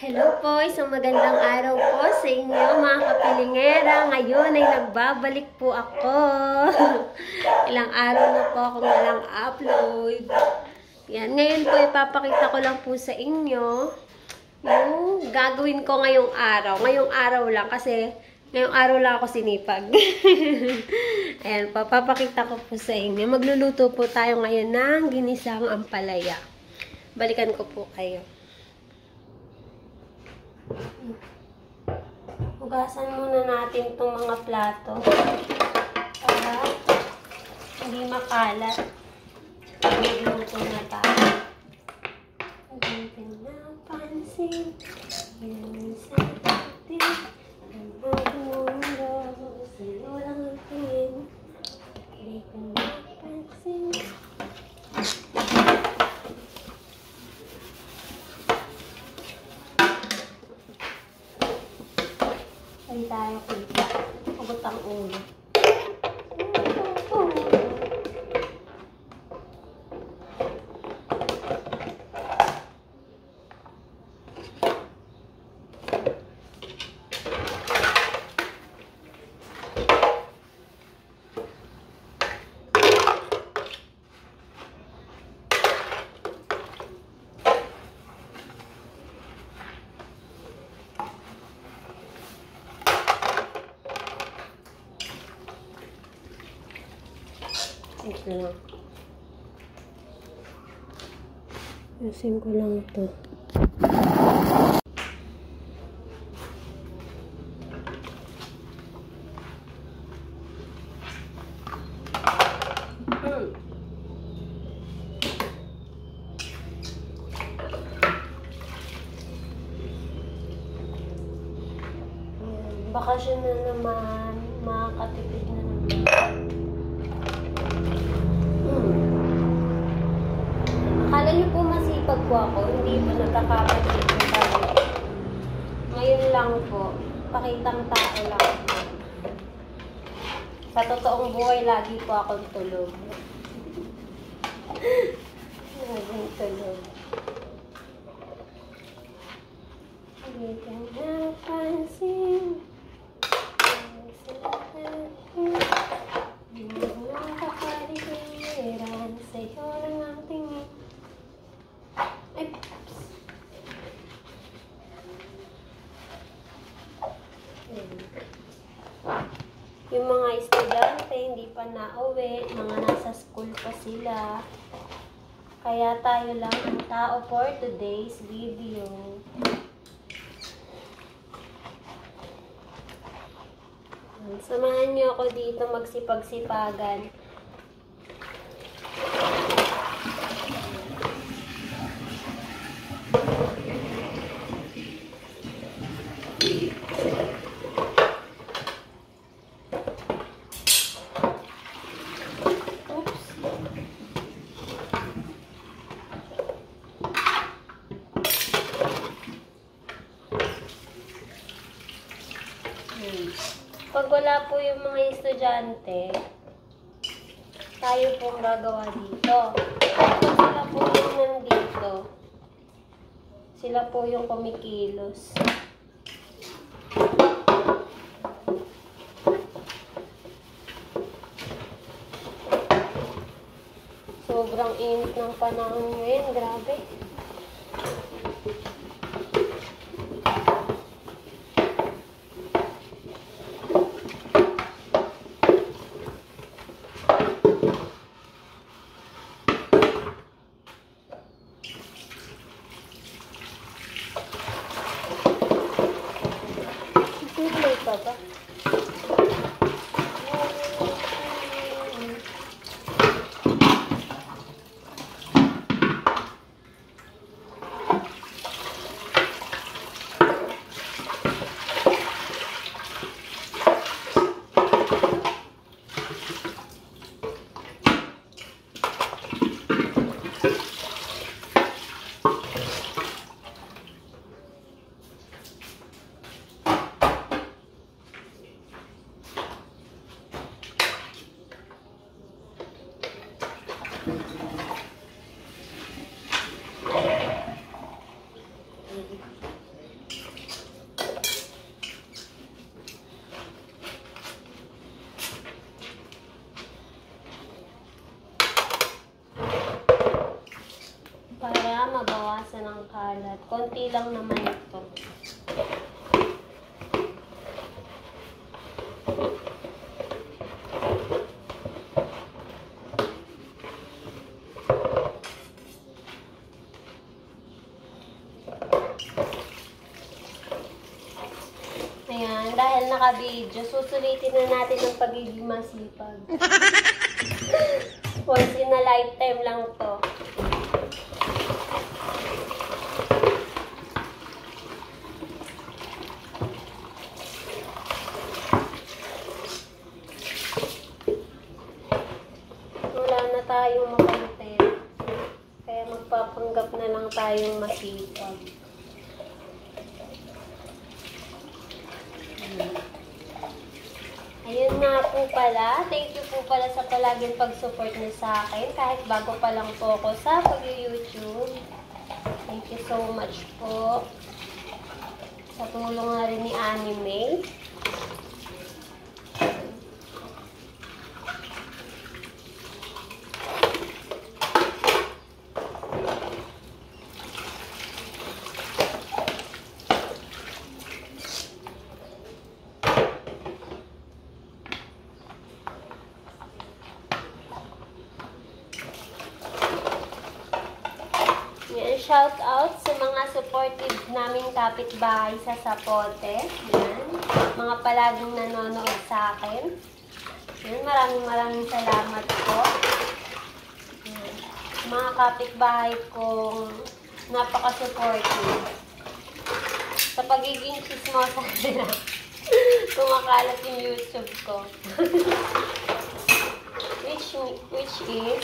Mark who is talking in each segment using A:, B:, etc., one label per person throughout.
A: Hello po, isang magandang araw po sa inyo mga kapilingera. Ngayon ay nagbabalik po ako. Ilang araw na po akong walang upload. Yan, ngayon po ipapakita ko lang po sa inyo yung gagawin ko ngayong araw. Ngayong araw lang kasi ngayong araw lang ako sinipag. Ayan, papapakita ko po sa inyo. Magluluto po tayo ngayon ng ginisang ampalaya. Balikan ko po kayo. Hugasan muna natin itong mga plato para hindi makalat. Magluto na tayo. Huwagin na pansin yan sa atin ang magmundo sa walang atin. Huwagin na pansin. Ay tayo kita. Abot ang ulo. Ito lang. Ayusin ko lang ito. Bakasyon na naman. Makakatipid na naman. Akala niyo po masipag po ako, hindi po nagkakapatid po tayo. Ngayon lang po, pakitang tao lang po. Sa totoong buhay, lagi po akong tulog. Laging tulog. Hindi ka napansin. Nakakaligiran sa'yo ng ang tingin. Ay, yung mga estudyante hindi pa nauwi, mga nasa school pa sila. Kaya tayo lang ang tao for today's video. Samahan niyo ako dito magsipag-sipagan. Pag wala po yung mga estudyante, tayo pong gagawa dito. Pag sila po yung nandito, sila po yung kumikilos. Sobrang init ng panahon ngayon, grabe. Baba. mabawasan ang kalat. Konti lang naman ito. Ayan, dahil naka-video, susulitin na natin ang pagiging masipag. Once in a lifetime lang to. Wala na tayong makontent. Kaya magpapanggap na lang tayong masipag. Ayun nga po pala. Thank you po pala sa palaging pag-support niyo sa akin. Kahit bago pa lang po ako sa pag-YouTube. Thank you so much po. Sa tulong na rin ni Anime. Shout out sa mga supportive naming kapitbahay sa Zapote. Yan. Mga palaging nanonood sa akin. Yan. Maraming salamat po. Yan. Mga kapitbahay kong napaka-supportive. Sa pagiging chismosa nila. Kumakalat yung YouTube ko. which is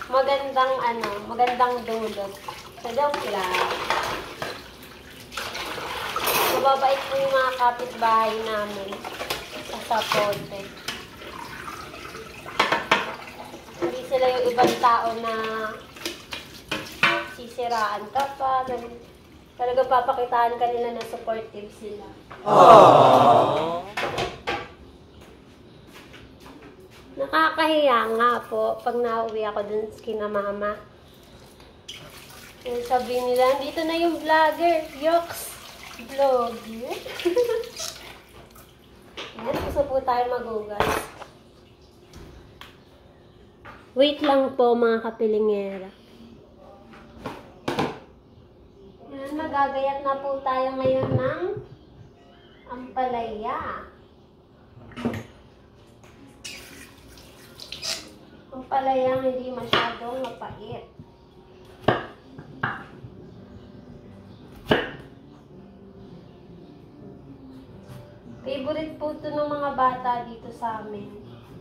A: magandang dulot. Sa joke lang. Mababait po yung mga kapitbahay namin sa Zapote. Hindi sila yung ibang tao na sisiraan ka pa. Talaga papakitaan ka nila na supportive sila. Aww. Nakakahiya nga po pag nauwi ako dun kina mama. Yung sabihin nila, dito na yung vlogger. Yoks! Vlogger? Ayan, gusto po tayo magugas. Wait lang po mga kapilingera. Ayan, magagayat na po tayo ngayon ng ampalaya. Palayang hindi masyadong mapait. Favorite po ito ng mga bata dito sa amin.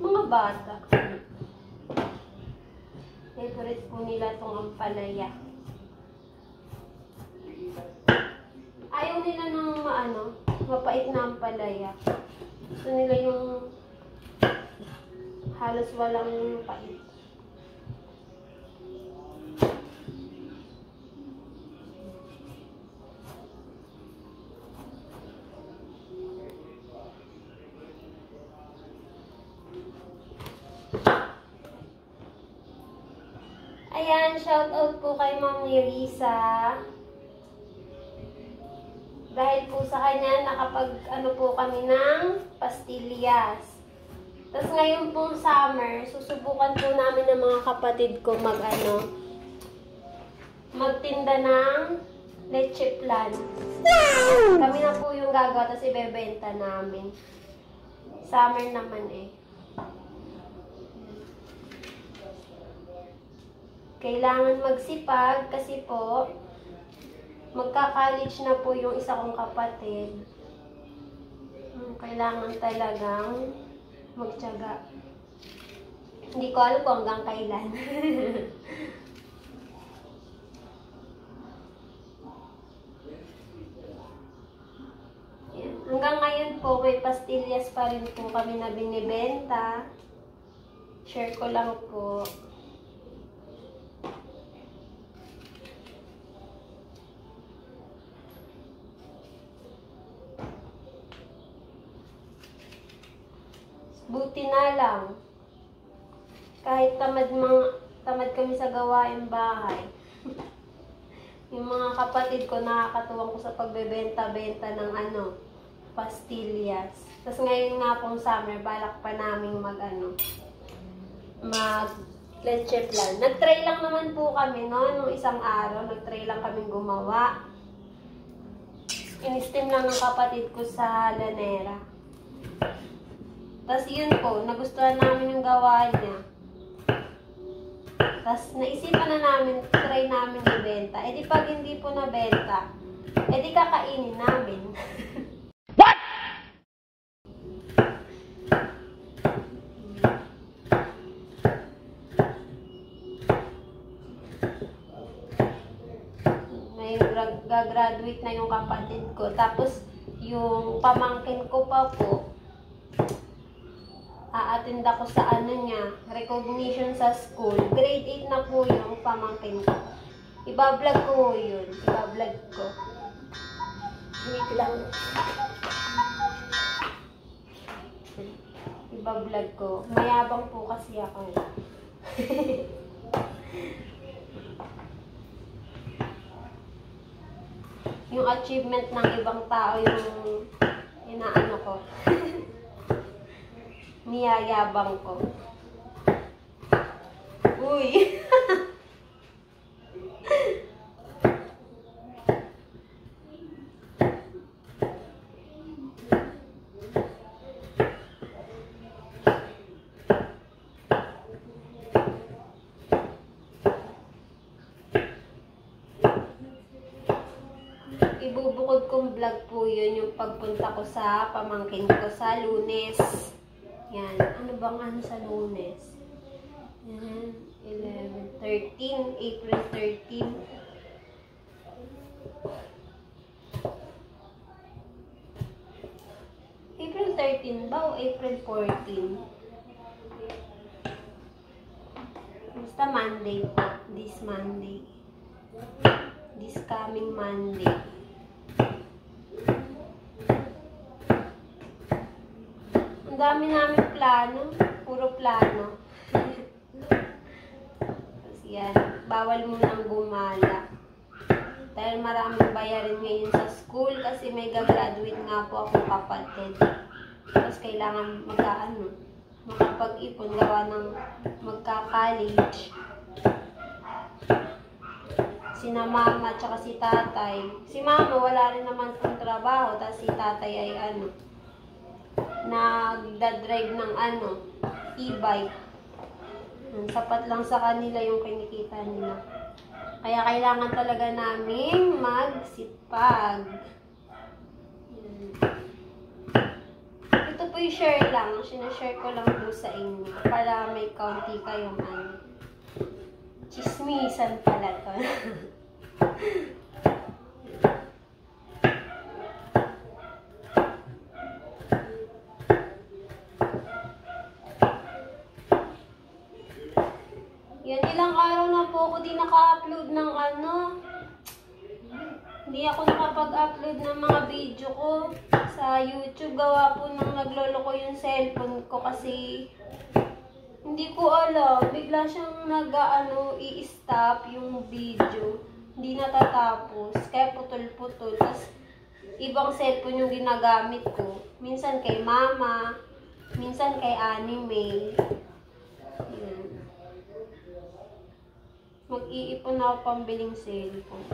A: Mga bata. Favorite po nila itong ampalaya. Ayaw nila ng mapait na ampalaya. Gusto nila yung halos walang pait. Ayan, shout out po kay Ma'am Nerissa. Dahil po sa kanya, nakapag po kami ng pastillas. Tapos ngayon pong summer, susubukan po namin ng mga kapatid ko magtinda ng leche flan. Kami na po yung gagawa, tapos ibebenta namin. Summer naman eh. Kailangan magsipag kasi po, magka-college na po yung isa kong kapatid. Kailangan talagang magtiyaga. Hindi ko alam kung hanggang kailan. Hanggang ngayon po, may pastillas pa rin po kami na binibenta. Share ko lang po. Buti na lang. Kahit tamad kami sa gawaing bahay. Yung mga kapatid ko, nakakatuwang ko sa pagbebenta-benta ng pastillas. Tapos ngayon nga pong summer, balak pa namin mag leche plan. Nag-try lang naman po kami nung isang araw. Nag-try lang kami gumawa. In-steam lang ng kapatid ko sa lanera. Tapos yun po, nagustuhan namin yung gawa niya. Tapos naisipan na namin, try namin ibenta. E di pag hindi po nabenta, e di kakainin namin. What? May gagraduate na yung kapatid ko. Tapos yung pamangkin ko pa po, a-attend ako sa recognition sa school. Grade 8 na po yung pamangkin ko. Iba-vlog ko yun. Iba-vlog ko. Wait lang. Iba-vlog ko. Mayabang po kasi ako. Yung achievement ng ibang tao yung inaano ko. Niyayabang ko. Uy! Ibubukod kong vlog po yun yung pagpunta ko sa pamangkin ko sa Lunes. Yan. Ano bang sa Lunes? Yan. 13. April 13. April 13 ba o April 14? Basta Monday po. This Monday. This coming Monday. Ang dami namin plano. Puro plano. Kasi yan. Bawal munang gumala. Dahil maraming bayarin ngayon sa school kasi may gagraduate nga po akong kapatid. Tapos kailangan makapag-ipon gawa ng magka-college. Sina mama tsaka si tatay. Si mama wala rin naman pong trabaho. Tapos si tatay ay nagdadrive ng e-bike. Sapat lang sa kanila yung kinikita nila. Kaya kailangan talaga naming magsipag. Ito po yung share lang. Sinashare ko lang po sa inyo. Para may kaunti kayong chismisan pala to. Yan, ilang araw na po ako di naka-upload ng Hindi ako nakapag-upload ng mga video ko sa YouTube. Gawa po nang naglolo ko yung cellphone ko kasi hindi ko alam. Bigla siyang i-stop yung video. Hindi natatapos. Kaya putol-putol. Tapos ibang cellphone yung ginagamit ko. Minsan kay mama. Minsan kay anime. Yan. Mag-iipon ako pambiling cellphone.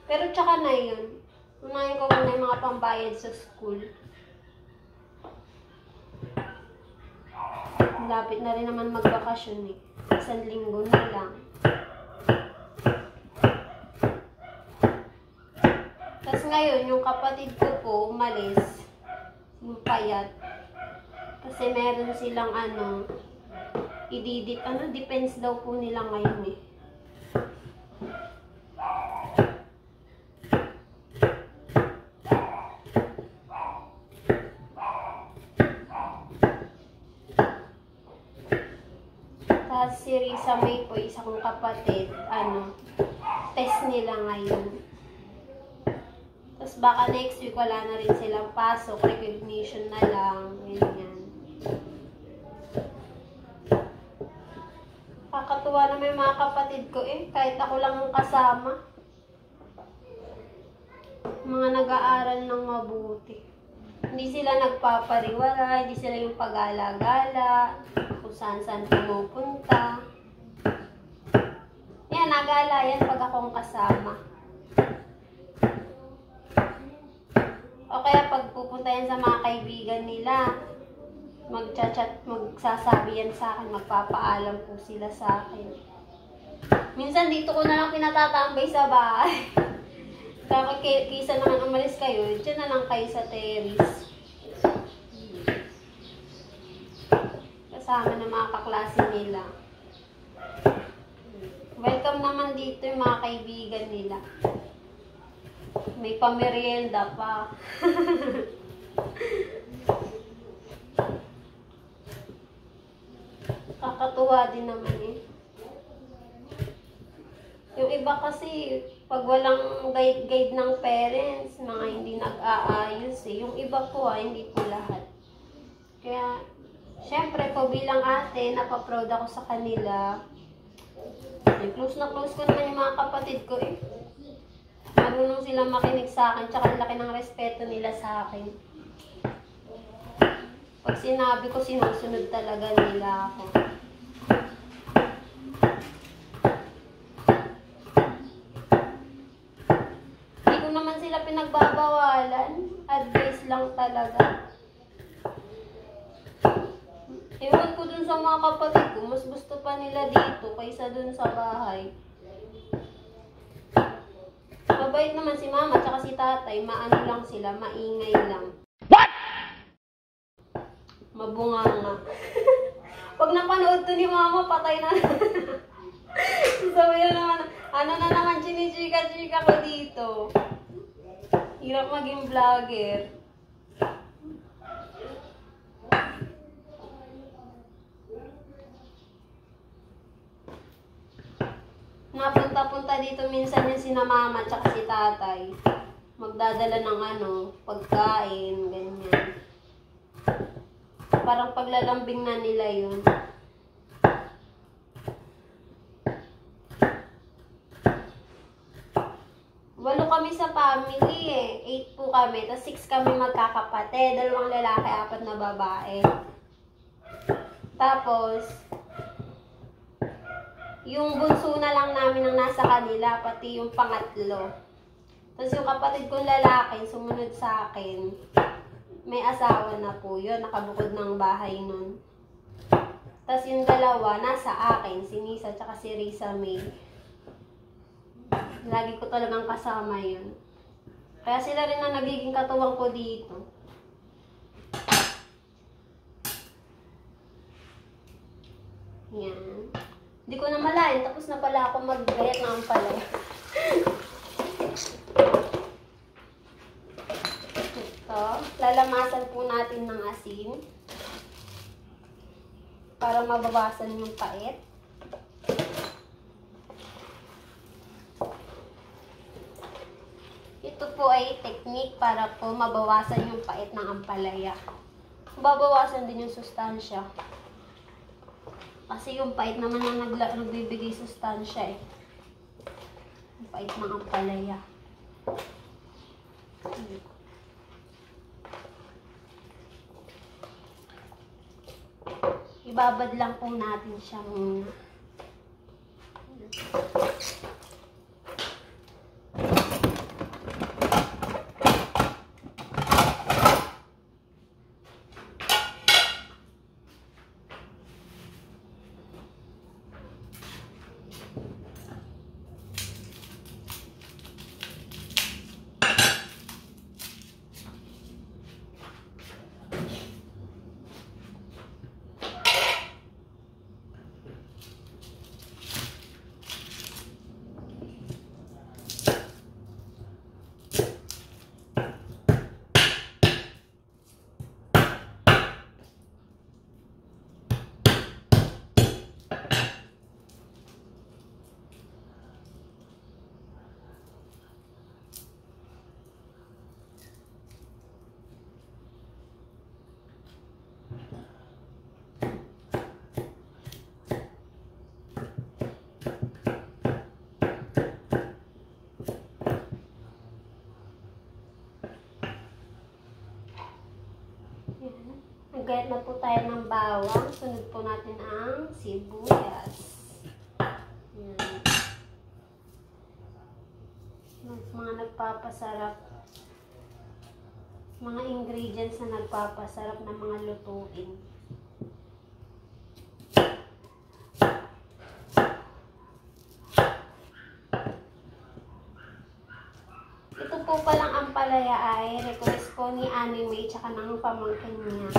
A: Pero tsaka na yun. Unahin ko muna yung mga pambayad sa school. Lapit na rin naman magbakasyon eh. 1 linggo na lang. Tapos ngayon, yung kapatid ko po umalis. Yung payat. Kasi meron silang depends daw po nila ngayon eh. Tapos si Risa May po, isa kong kapatid, test nila ngayon. Tapos baka next week wala na rin silang pasok, recognition na lang, ganyan. Kakatuwa na may mga kapatid ko kahit ako lang ang kasama. Mga nag-aaral ng mabuti. Hindi sila nagpapariwara, hindi sila yung pag-alagala, kung saan-saan pumupunta. Yan, nagala yan pag akong kasama. O kaya pag pupunta yan sa mga kaibigan nila, mag-chat, magsasabi yan sa akin, magpapaalam po sila sa akin. Minsan dito ko na lang pinatatambay sa bahay. Kapag kisa naman umalis kayo, dyan na lang kayo sa terrace. Kasama ng mga kaklase nila. Welcome naman dito yung mga kaibigan nila. May pamerienda pa. Kakatuwa din naman eh. Yung iba kasi, pag walang guide ng parents, mga hindi nag-aayos eh. Yung iba po hindi po lahat. Kaya, syempre po bilang ate, napaproud ako sa kanila. Close na close ko naman yung mga kapatid ko eh. Marunong sila makinig sa akin, tsaka laki ng respeto nila sa akin. Pag sinabi ko, sinusunod talaga nila ako. Hindi ko naman sila pinagbabawalan. Advice lang talaga. Ewan ko dun sa mga kapatid ko, mas gusto pa nila dito kaysa dun sa bahay. Mabait naman si mama tsaka si tatay, maano lang sila, maingay lang. What? Mabunganga. Pag napanood to ni mama, patay na. Sabi na naman, ano na naman chinichika-chika ko dito. Hirap maging vlogger. Napunta-punta dito minsan yung sina mama tsaka si tatay. Magdadala ng pagkain, ganyan. Parang paglalambing na nila yun. Walo kami sa family eh. 8 po kami. Tapos 6 kami magkakapatid. 2 lalaki, 4 na babae. Tapos, yung bunso na lang namin ang nasa kanila, pati yung pangatlo. Tapos yung kapatid kong lalaki, sumunod sa akin. May asawa na po yun, nakabukod ng bahay nun. Tapos yung dalawa, nasa akin, si Nisa at si Risa May. Lagi ko talagang kasama yun. Kaya sila rin ang nagiging katuwang ko dito. Yan. Hindi ko na malayan, tapos na pala ako mag-gayat ng ampalaya. Ito, lalamasan po natin ng asin para mabawasan yung pait. Ito po ay technique para po mabawasan yung pait ng ampalaya. Babawasan din yung sustansya. Kasi yung pait naman ang nagbibigay sustansya eh. Yung pait ng ampalaya. Ibabad lang po natin siya muna. Magayat na po tayo ng bawang. Sunod po natin ang sibuyas. Yan. Mga nagpapasarap. Mga ingredients na nagpapasarap ng mga lutuin. Ito po palang ampalaya ay request ko ni Anime tsaka ng pamangkin niya.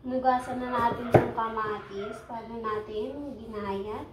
A: Nugasan na natin yung kamatis bago natin ginayat.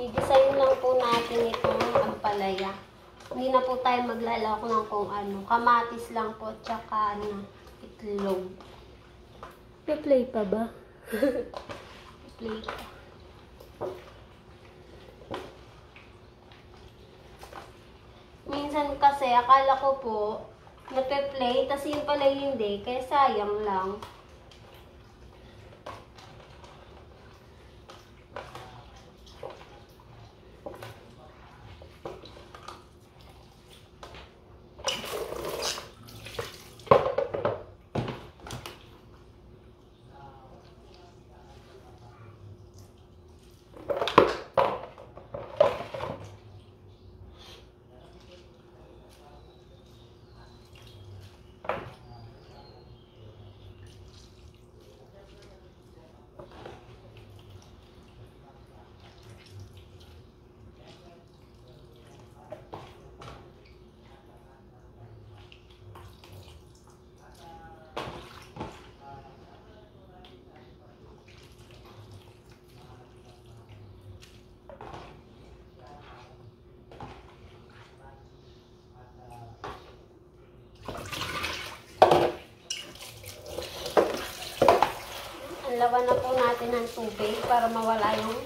A: I-design lang po natin itong ampalaya. Hindi na po tayo maglalako ng kung ano. Kamatis lang po, tsaka itlog. Play pa ba? Play pa. Minsan kasi, akala ko po, nape-play, tas yun pala hindi, kaya sayang lang. Lawan na po natin ng tubig para mawala yung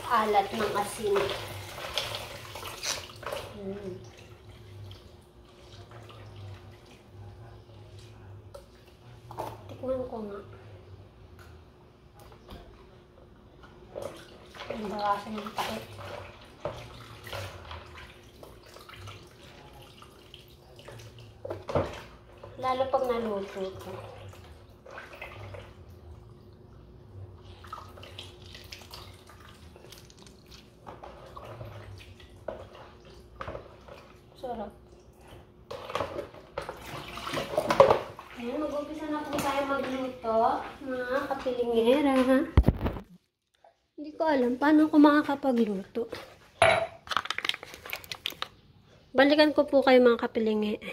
A: alat ng asin. Tikman ko nga. Ang bawasan ng pait. Lalo pag naluto ito. Sarap. Ayan, mag-umpisa na po tayo magluto, mga kapilingera. Hindi ko alam paano ako makakapagluto. Balikan ko po kayo mga kapilingera.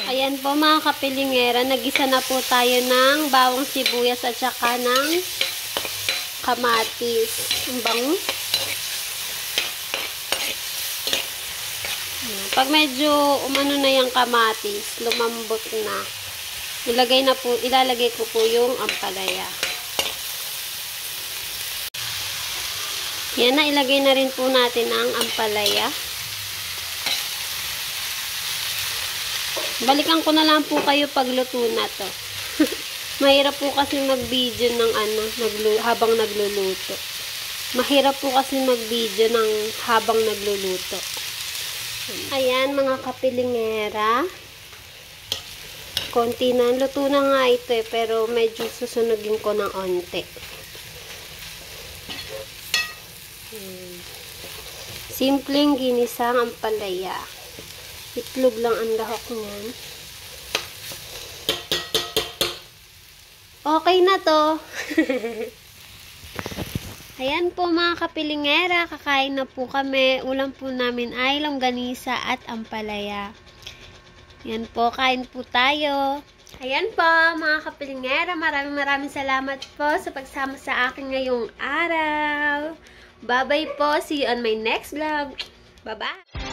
A: Ayan po mga kapilingera, nagisa na po tayo ng bawang sibuyas at saka ng kamatis. Ang bango. Pag medyo umano na yung kamatis, lumambot na, ilalagay ko po yung ampalaya. Yan na, ilagay na rin po natin ang ampalaya. Balikan ko na lang po kayo pag luto na to. Mahirap po kasi mag-video ng habang nagluluto. Mahirap po kasi mag-video ng habang nagluluto. Ayan mga kapilingera. Konti na. Luto na nga ito pero medyo susunugin ko ng onte. Simpleng ginisang ampalaya. Itlog lang ang lahok niyan. Okay na to. Ayan po mga kapilingera, kakain na po kami. Ulam po namin ay longganisa at ampalaya. Yan po, kain po tayo. Ayan po mga kapilingera, maraming salamat po sa pagsama sa akin ngayong araw. Bye-bye po. See you on my next vlog. Bye-bye.